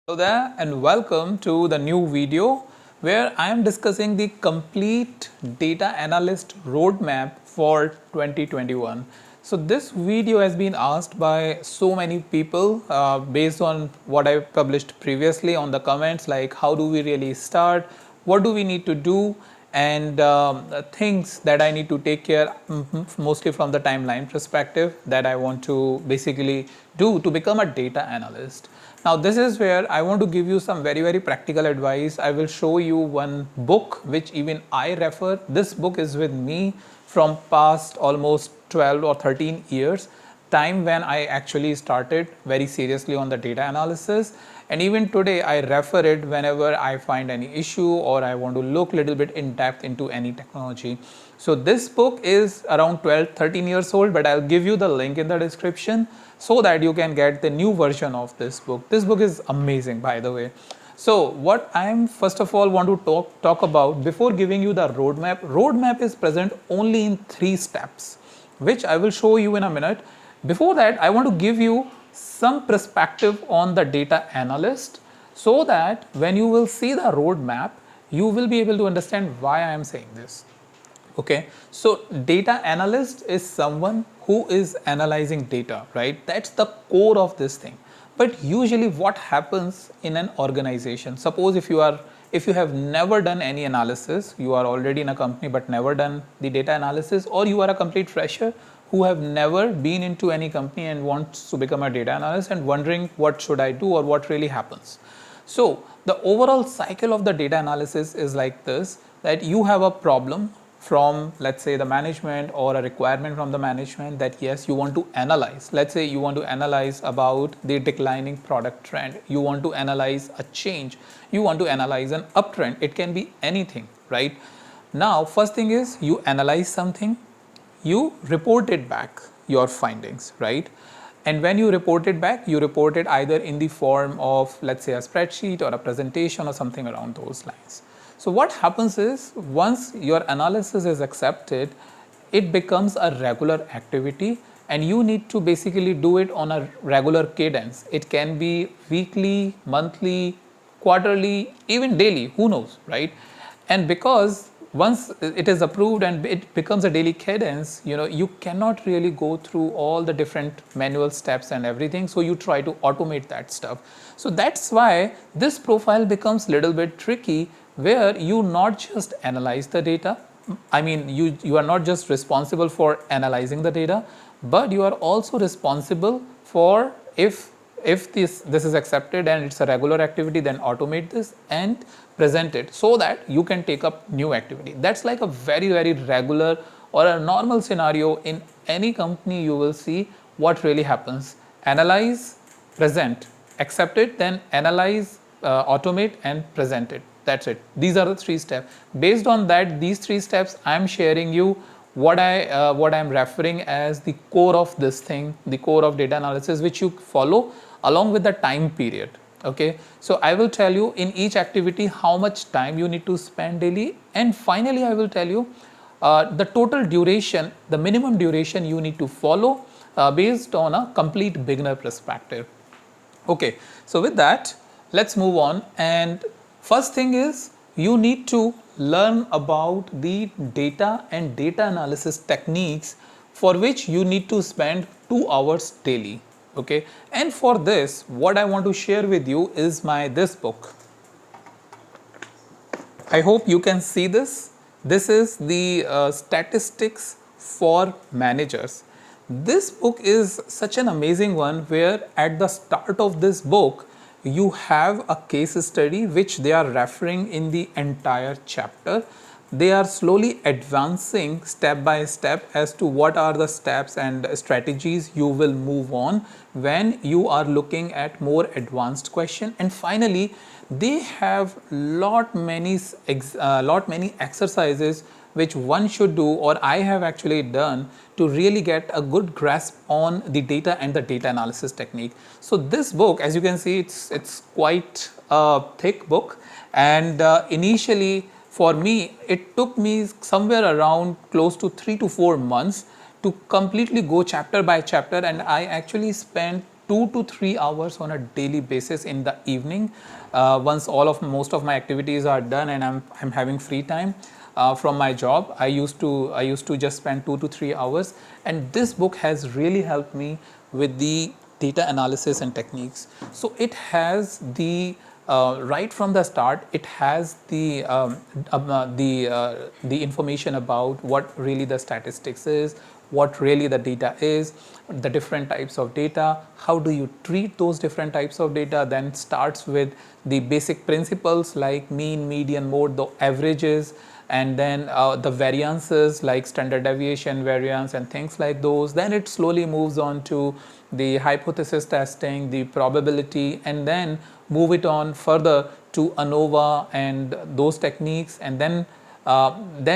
Hello there and welcome to the new video where I am discussing the complete data analyst roadmap for 2021. So this video has been asked by so many people based on what I published previously on the comments, like how do we really start, what do we need to do, and things that I need to take care, mostly from the timeline perspective, that I want to basically do to become a data analyst. Now this is where I want to give you some very practical advice. I will show you one book which even I refer. This book is with me from past almost 12 or 13 years, time when I actually started very seriously on the data analysis, and even today I refer it whenever I find any issue or I want to look a little bit in depth into any technology. So this book is around 12-13 years old, but I'll give you the link in the description so that you can get the new version of this book. This book is amazing, by the way. So what I'm first of all want to talk about before giving you the roadmap is present only in 3 steps, which I will show you in a minute. Before that, I want to give you some perspective on the data analyst so that when you will see the roadmap, you will be able to understand why I am saying this. Okay, so data analyst is someone who is analyzing data, right? That's the core of this thing. But usually what happens in an organization, suppose if you have never done any analysis, you are already in a company but never done the data analysis, or you are a complete fresher who have never been into any company and wants to become a data analyst and wondering what should I do or what really happens. So the overall cycle of the data analysis is like this, that you have a problem from, let's say, the management, or a requirement from the management that yes, you want to analyze. Let's say you want to analyze about the declining product trend, you want to analyze a change, you want to analyze an uptrend. It can be anything, right? Now first thing is, you analyze something, you report it back, your findings, right? And when you report it back, you report it either in the form of, let's say, a spreadsheet or a presentation or something around those lines. So what happens is, once your analysis is accepted, it becomes a regular activity and you need to basically do it on a regular cadence. It can be weekly, monthly, quarterly, even daily, who knows, right? And because once it is approved and it becomes a daily cadence, you cannot really go through all the different manual steps and everything, so you try to automate that stuff. So that's why this profile becomes a little bit tricky, where you not just analyze the data, I mean you are not just responsible for analyzing the data, but you are also responsible for, if this is accepted and it's a regular activity, then automate this and present it so that you can take up new activity. That's like a very regular or a normal scenario in any company. You will see what really happens: analyze, present, accept it, then analyze, automate and present it. That's it. These are the 3 steps. Based on that, these 3 steps, I am sharing you what I am referring as the core of this thing, the core of data analysis, which you follow along with the time period. Okay, so I will tell you in each activity how much time you need to spend daily, and finally I will tell you the total duration, the minimum duration you need to follow based on a complete beginner perspective. Okay, so with that, let's move on. And first thing is, you need to learn about the data and data analysis techniques, for which you need to spend 2 hours daily. Okay, and for this, what I want to share with you is this book. I hope you can see this. This is the statistics for managers. This book is such an amazing one, where at the start of this book you have a case study which they are referring in the entire chapter. They are slowly advancing step by step as to what are the steps and strategies you will move on when you are looking at more advanced question. And finally, they have lot many exercises which one should do, or I have actually done, to really get a good grasp on the data and the data analysis technique. So this book, as you can see, it's quite a thick book, and initially for me it took me somewhere around close to 3 to 4 months to completely go chapter by chapter, and I actually spent 2 to 3 hours on a daily basis in the evening. Once most of my activities are done and I'm having free time from my job, I used to just spend 2 to 3 hours, and this book has really helped me with the data analysis and techniques. So it has the right from the start, it has the information about what really the statistics is, what really the data is, the different types of data, how do you treat those different types of data. Then starts with the basic principles like mean, median, mode, the averages, and then the variances like standard deviation, variance, and things like those. Then it slowly moves on to the hypothesis testing, the probability, and then move it on further to ANOVA and those techniques, and then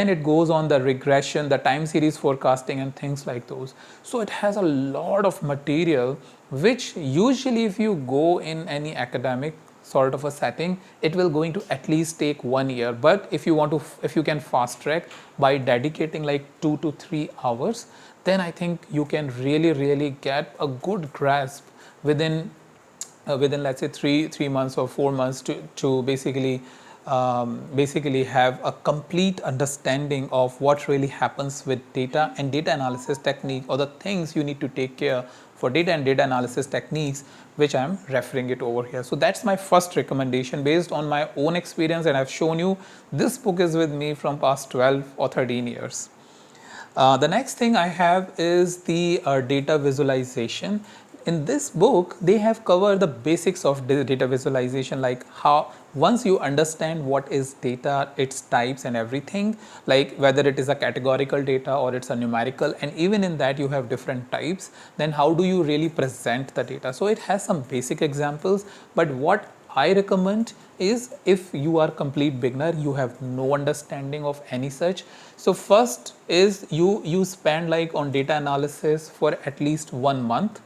it goes on the regression, the time series forecasting, and things like those. So it has a lot of material, which usually if you go in any academic sort of a setting, it will going to at least take 1 year. But if you can fast track by dedicating like 2 to 3 hours, then I think you can really get a good grasp within let's say 3 months or 4 months to basically have a complete understanding of what really happens with data and data analysis technique, or the things you need to take care for data and data analysis techniques, which I am referring it over here. So that's my first recommendation based on my own experience, and I've shown you this book is with me from past 12 or 13 years. The next thing I have is the data visualization. In this book, they have covered the basics of data visualization, like how once you understand what is data, its types and everything, like whether it is a categorical data or it's a numerical, and even in that you have different types, then how do you really present the data. So it has some basic examples, but what I recommend is if you are complete beginner, you have no understanding of any such. So first is you spend like on data analysis for at least 1 month.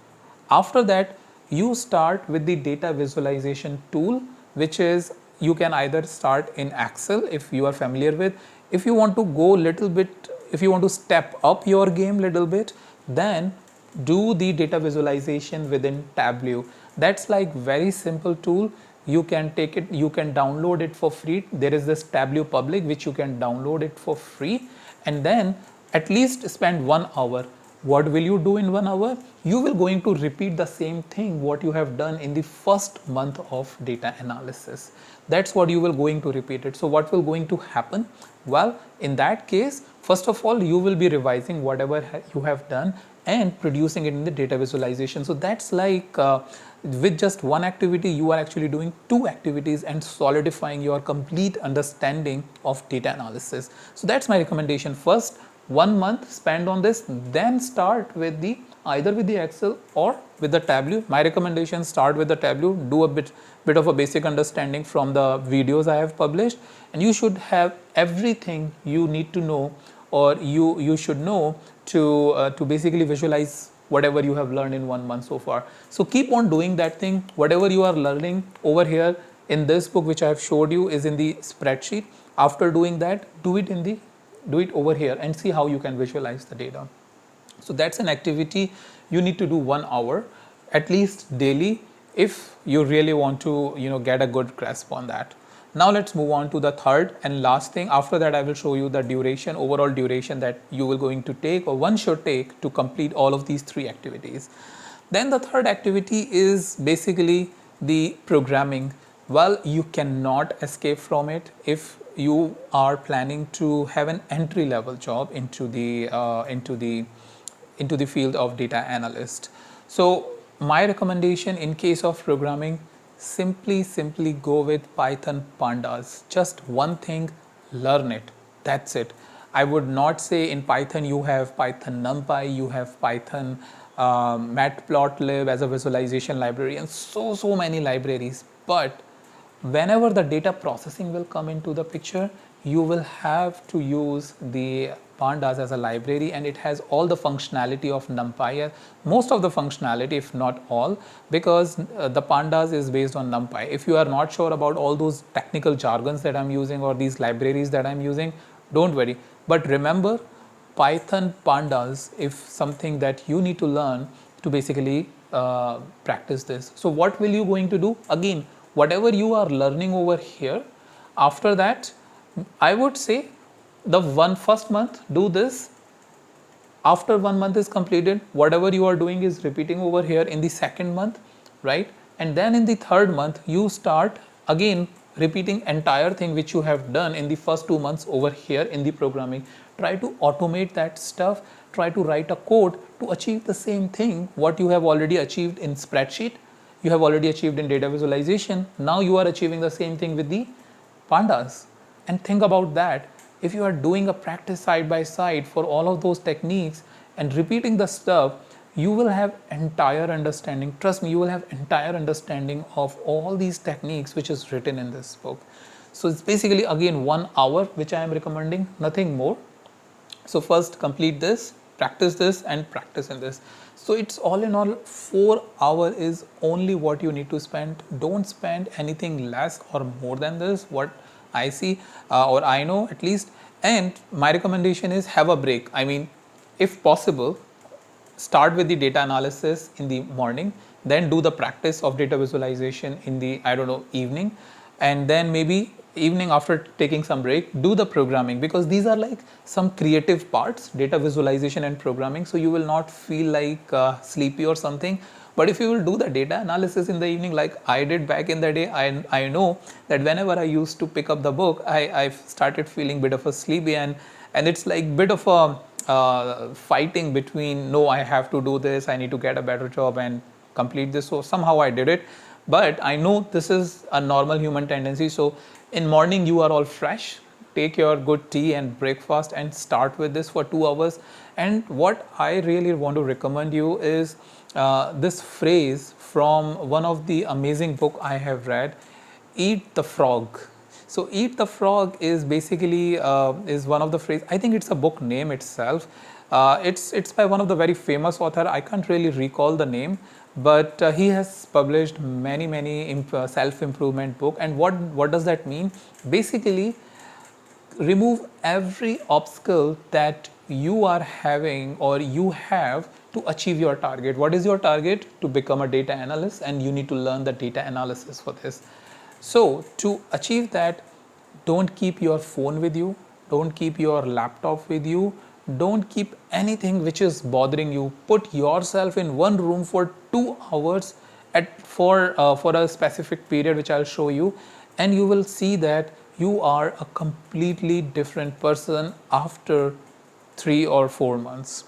After that, you start with the data visualization tool, which is you can either start in Excel if you are familiar with. If you want to go little bit, if you want to step up your game little bit, then do the data visualization within Tableau. That's like very simple tool. You can take it, you can download it for free. There is this Tableau public which you can download it for free, and then at least spend 1 hour. What will you do in 1 hour? You will going to repeat the same thing what you have done in the first month of data analysis. That's what you will going to repeat it. So what will going to happen? Well, in that case, first of all, you will be revising whatever you have done and producing it in the data visualization. So that's like with just one activity, you are actually doing 2 activities and solidifying your complete understanding of data analysis. So that's my recommendation. First, 1 month spend on this, then start with the either with the Excel or with the Tableau. My recommendation, start with the Tableau, do a bit of a basic understanding from the videos I have published, and you should have everything you need to know, or you should know to basically visualize whatever you have learned in 1 month so far. So keep on doing that thing. Whatever you are learning over here in this book which I have showed you is in the spreadsheet. After doing that, do it over here and see how you can visualize the data. So that's an activity you need to do 1 hour at least daily if you really want to get a good grasp on that. Now let's move on to the third and last thing. After that, I will show you the duration, overall duration that you will going to take or one should take to complete all of these 3 activities. Then the third activity is basically the programming. Well, you cannot escape from it if you are planning to have an entry level job into the field of data analyst. So my recommendation in case of programming, simply go with Python pandas. Just one thing, learn it. That's it. I would not say in Python you have Python NumPy, you have Python matplotlib as a visualization library, and so many libraries. But whenever the data processing will come into the picture, you will have to use the pandas as a library, and it has all the functionality of NumPy, most of the functionality if not all, because the pandas is based on NumPy. If you are not sure about all those technical jargons that I'm using or these libraries that I'm using, don't worry. But remember, Python pandas is something that you need to learn to basically practice this. So what will you going to do? Again, whatever you are learning over here, after that, I would say the first month do this. After 1 month is completed, whatever you are doing is repeating over here in the second month, right? And then in the third month, you start again repeating entire thing which you have done in the first 2 months over here in the programming. Try to automate that stuff. Try to write a code to achieve the same thing what you have already achieved in spreadsheet, you have already achieved in data visualization. Now you are achieving the same thing with the pandas. And think about that. If you are doing a practice side by side for all of those techniques and repeating the stuff, you will have entire understanding. Trust me, you will have entire understanding of all these techniques which is written in this book. So it's basically again 1 hour which I am recommending, nothing more. So first complete this, practice this, and practice in this. So it's all in all 4 hours is only what you need to spend. Don't spend anything less or more than this, what I see or I know at least. And my recommendation is have a break. I mean, if possible, start with the data analysis in the morning, then do the practice of data visualization in the, I don't know, evening, and then maybe evening after taking some break, do the programming, because these are like some creative parts, data visualization and programming. So you will not feel like sleepy or something. But if you will do the data analysis in the evening like I did back in the day, I know that whenever I used to pick up the book, I started feeling bit of a sleepy, and it's like bit of a fighting between, no, I have to do this, I need to get a better job and complete this. So somehow I did it. But I know this is a normal human tendency. So in morning you are all fresh, take your good tea and breakfast and start with this for 2 hours. And what I really want to recommend you is this phrase from one of the amazing book I have read, Eat the Frog. So Eat the Frog is basically is one of the phrase. I think it's a book name itself. It's by one of the very famous author. I can't really recall the name, but he has published many self-improvement book. And what does that mean? Basically, remove every obstacle that you are having or you have to achieve your target. What is your target? To become a data analyst, and you need to learn the data analysis for this. So to achieve that, don't keep your phone with you, don't keep your laptop with you, don't keep anything which is bothering you. Put yourself in one room for 2 hours for a specific period which I'll show you, and you will see that you are a completely different person after 3 or 4 months.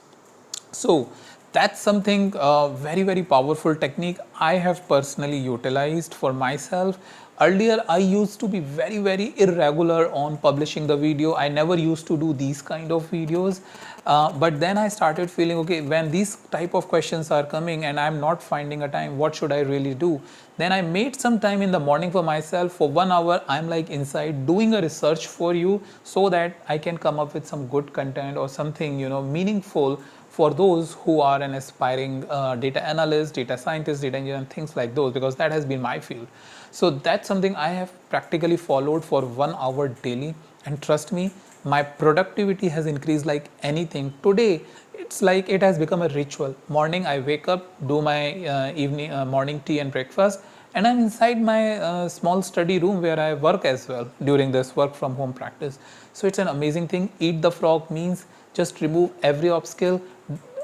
So that's something very powerful technique I have personally utilized for myself. Earlier I used to be very irregular on publishing the video. I never used to do these kind of videos, but then I started feeling, okay, when these type of questions are coming and I'm not finding a time, what should I really do? Then I made some time in the morning for myself. For 1 hour I'm like inside doing a research for you, so that I can come up with some good content or something, you know, meaningful for those who are an aspiring data analyst, data scientist, data engineer, and things like those, because that has been my field. So that's something I have practically followed for 1 hour daily, and trust me, my productivity has increased like anything. Today it's like it has become a ritual. Morning I wake up, do my morning tea and breakfast, and I'm inside my small study room where I work as well during this work from home practice. So it's an amazing thing. Eat the frog means just remove every obstacle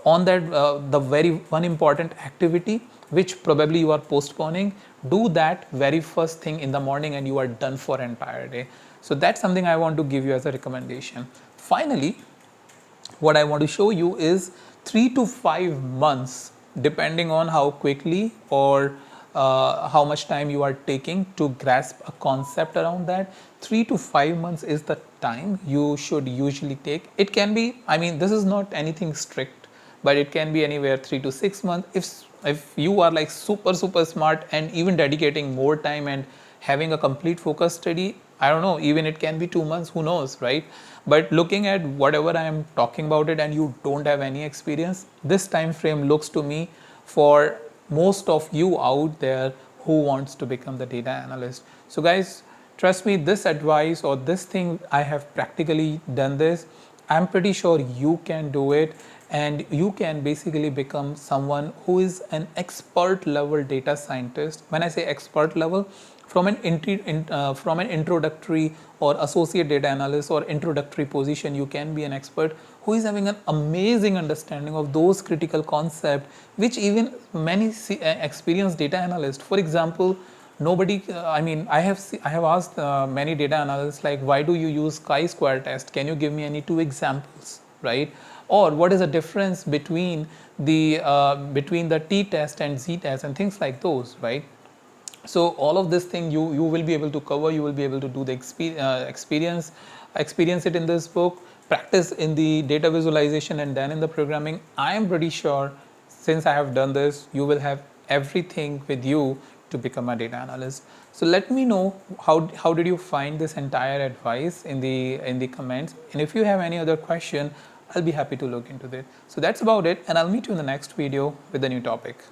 on that the very one important activity which probably you are postponing. Do that very first thing in the morning and you are done for entire day. So that's something I want to give you as a recommendation. Finally, what I want to show you is 3 to 5 months, depending on how quickly or how much time you are taking to grasp a concept around that. 3 to 5 months is the time you should usually take. It can be, I mean, this is not anything strict, but it can be anywhere 3 to 6 months. If you are like super smart and even dedicating more time and having a complete focus study, I don't know, even it can be 2 months, who knows, right? But looking at whatever I am talking about it and you don't have any experience, this time frame looks to me for most of you out there who wants to become the data analyst. So guys, trust me, this advice or this thing, I have practically done this. I'm pretty sure you can do it. and you can basically become someone who is an expert level data scientist. When I say expert level, from an introductory or associate data analyst or introductory position, you can be an expert who is having an amazing understanding of those critical concepts which even many experienced data analysts, for example, nobody I have asked many data analysts, like, why do you use chi-square test? Can you give me any two examples, right? Or what is the difference between the t-test and z-test and things like those, right? So all of this thing you will be able to cover. You will be able to do the experience it in this book, practice in the data visualization, and then in the programming. I am pretty sure, since I have done this, you will have everything with you to become a data analyst. So let me know how did you find this entire advice in the comments, and if you have any other question, I'll be happy to look into it. So that's about it, and I'll meet you in the next video with a new topic.